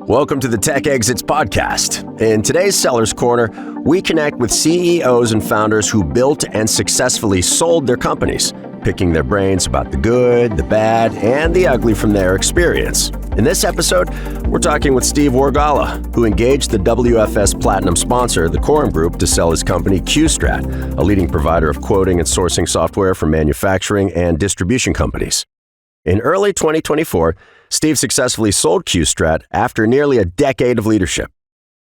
Welcome to the Tech Exits podcast. In today's Sellers Corner, we connect with CEOs and founders who built and successfully sold their companies, picking their brains about the good, the bad, and the ugly from their experience. In this episode, we're talking with Steve Wargalla, who engaged the WFS Platinum sponsor, the Corum Group, to sell his company QStrat, a leading provider of quoting and sourcing software for manufacturing and distribution companies. In early 2024, Steve successfully sold QStrat after nearly a decade of leadership.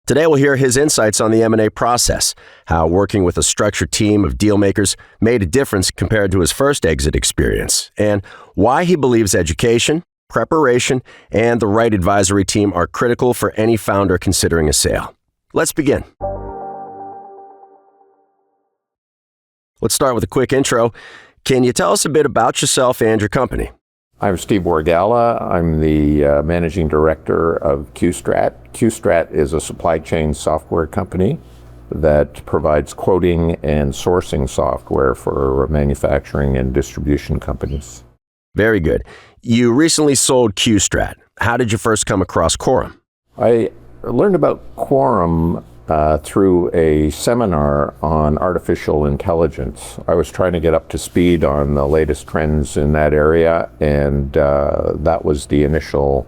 Today, we'll hear his insights on the M&A process, how working with a structured team of Dealmakers made a difference compared to his first exit experience, and why he believes education, preparation, and the right advisory team are critical for any founder considering a sale. Let's begin. Let's start with a quick intro. Can you tell us a bit about yourself and your company? I'm Steve Wargalla. I'm the managing director of QStrat. QStrat is a supply chain software company that provides quoting and sourcing software for manufacturing and distribution companies. Very good. You recently sold QStrat. How did you first come across Corum? I learned about Corum through a seminar on artificial intelligence. I was trying to get up to speed on the latest trends in that area, and that was the initial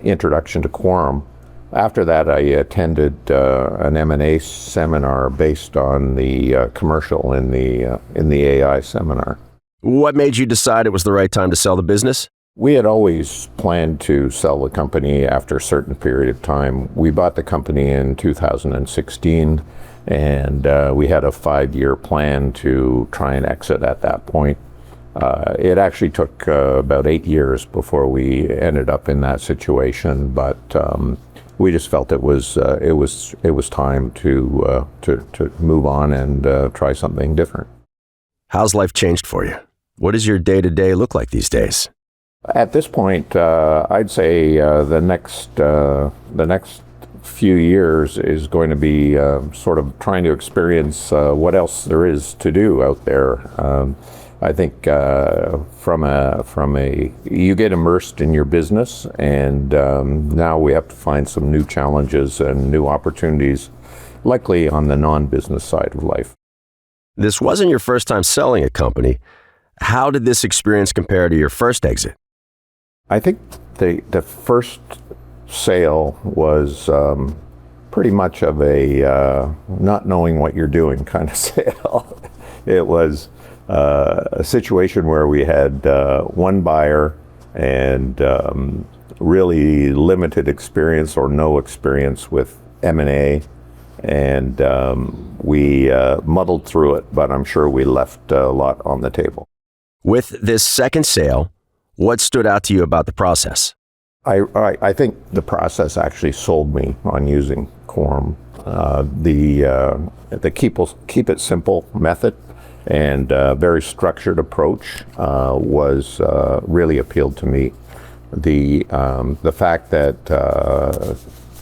introduction to Corum. After that, I attended an M&A seminar based on the commercial in the AI seminar. What made you decide it was the right time to sell the business? We had always planned to sell the company after a certain period of time. We bought the company in 2016, and we had a 5-year plan to try and exit at that point. It actually took about 8 years before we ended up in that situation, but we just felt it was time to move on and try something different. How's life changed for you? What does your day-to-day look like these days? At this point, I'd say the next few years is going to be sort of trying to experience what else there is to do out there. I think you get immersed in your business, and now we have to find some new challenges and new opportunities, likely on the non-business side of life. This wasn't your first time selling a company. How did this experience compare to your first exit? I think the first sale was pretty much of a not knowing what you're doing kind of sale. It was a situation where we had one buyer and really limited experience or no experience with M&A, and we muddled through it, but I'm sure we left a lot on the table. With this second sale, what stood out to you about the process? I think the process actually sold me on using Corum. The keep it simple method and very structured approach was really appealed to me. The fact that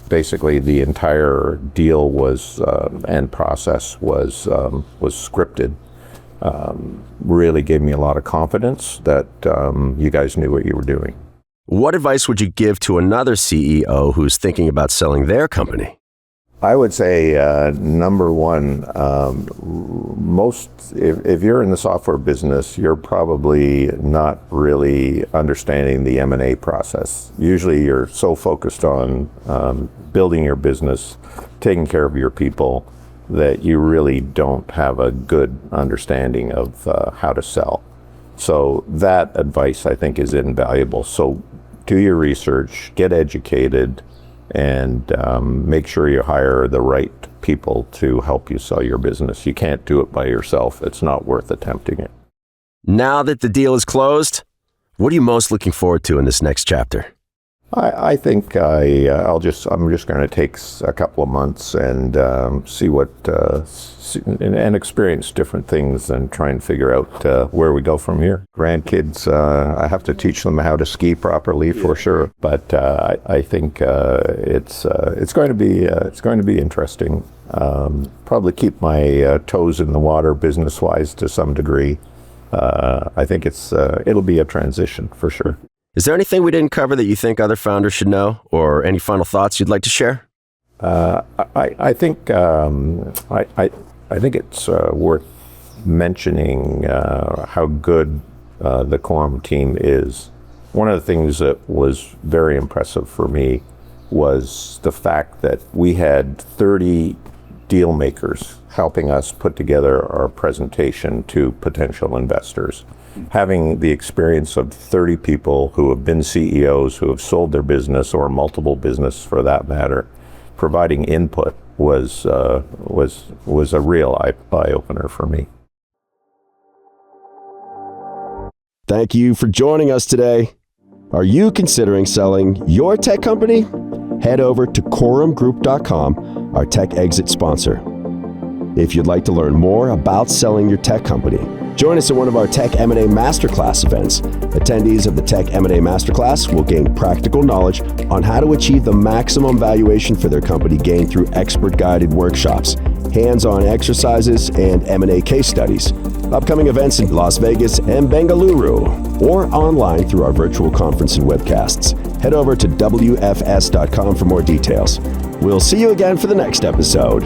basically the entire deal was and process was scripted really gave me a lot of confidence that you guys knew what you were doing. What advice would you give to another CEO who's thinking about selling their company? I would say, number one, if you're in the software business, you're probably not really understanding the M&A process. Usually you're so focused on building your business, taking care of your people, that you really don't have a good understanding of how to sell. So that advice, I think, is invaluable. So do your research, get educated, and make sure you hire the right people to help you sell your business. You can't do it by yourself. It's not worth attempting it. Now that the deal is closed, what are you most looking forward to in this next chapter? I think I'm just going to take a couple of months and see what and experience different things and try and figure out where we go from here. Grandkids, I have to teach them how to ski properly for sure, but I think it's going to be interesting. Probably keep my toes in the water business-wise to some degree. I think it'll be a transition for sure. Is there anything we didn't cover that you think other founders should know, or any final thoughts you'd like to share? I think it's worth mentioning how good the Corum team is. One of the things that was very impressive for me was the fact that we had 30 deal makers helping us put together our presentation to potential investors. Having the experience of 30 people who have been CEOs, who have sold their business or multiple business for that matter, providing input was a real eye-opener for me. Thank you for joining us today. Are you considering selling your tech company? Head over to QuorumGroup.com, our tech exit sponsor. If you'd like to learn more about selling your tech company, join us at one of our Tech M&A Masterclass events. Attendees of the Tech M&A Masterclass will gain practical knowledge on how to achieve the maximum valuation for their company gained through expert-guided workshops, hands-on exercises, and M&A case studies. Upcoming events in Las Vegas and Bengaluru, or online through our virtual conference and webcasts. Head over to WFS.com for more details. We'll see you again for the next episode.